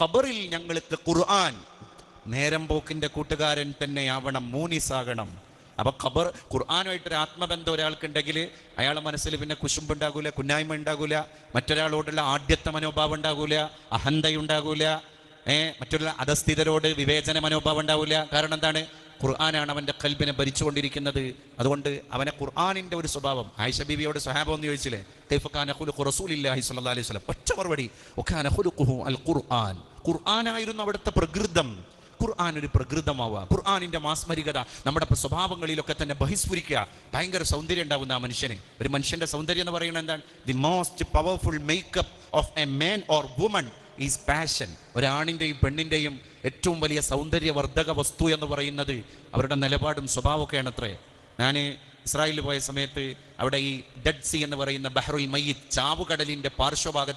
ഖബറിൽ ഞങ്ങൾക്ക് ഖുർആൻ നേരം പോക്കിന്റെ കൂട്ടുകാരൻ തന്നെയാവണം, മൂനിസാകണം. അപ്പൊ ഖുർആനുമായിട്ടൊരു ആത്മബന്ധം ഒരാൾക്കുണ്ടെങ്കിൽ അയാളെ മനസ്സിൽ പിന്നെ കുശുമ്പുണ്ടാകൂല, കുന്നായ്മ ഉണ്ടാകൂല, മറ്റൊരാളോടുള്ള ആഢ്യത്വ മനോഭാവം ഉണ്ടാകൂല, അഹന്തയുണ്ടാകൂല, മറ്റുള്ള അധസ്ഥിതരോട് വിവേചന മനോഭാവം ഉണ്ടാവില്ല. കാരണം എന്താണ്? ഖുർആനാണ് അവന്റെ ഖൽബിനെ ഭരിച്ചുകൊണ്ടിരിക്കുന്നത്. അതുകൊണ്ട് അവനെ ഖുർആനിന്റെ ഒരു സ്വഭാവം. ആയിഷ ബീവിയോട് സ്വഹാബം എന്ന് ചോദിച്ചില്ലേ, കൈഫ കാന ഖുലുഖു റസൂലില്ലാഹി സ്വല്ലല്ലാഹി അലൈഹി വസല്ലം, ഒറ്റ മറുപടി, വകാന ഖുലുഖുഹു അൽ ഖുർആൻ. ഖുർആനായിരുന്നു അവിടുത്തെ പ്രകൃതം. ഖുർആൻ ഒരു പ്രകൃതമാവുക, ഖുർആനിന്റെ മാസ്മരികത നമ്മുടെ സ്വഭാവങ്ങളിലൊക്കെ തന്നെ ബഹിസ്ഫുരിക്കുക. ഭയങ്കര സൗന്ദര്യം ഉണ്ടാകുന്ന ആ മനുഷ്യന്. ഒരു മനുഷ്യന്റെ സൗന്ദര്യം എന്ന് പറയുന്നത് എന്താണ്? The most powerful makeup of a man or woman is passion. ഒരാണിൻ്റെയും പെണ്ണിൻ്റെയും ഏറ്റവും വലിയ സൗന്ദര്യവർദ്ധക വസ്തു എന്ന് പറയുന്നത് അവരുടെ നിലപാടും സ്വഭാവമൊക്കെയാണ് അത്രേ. ഞാൻ ഇസ്രായേലിൽ പോയ സമയത്ത് അവിടെ ഈ ഡെഡ് സീ എന്ന് പറയുന്ന ബഹ്റുൽ മയ്യിത്ത്, ചാവുകടലിൻ്റെ പാർശ്വഭാഗത്ത്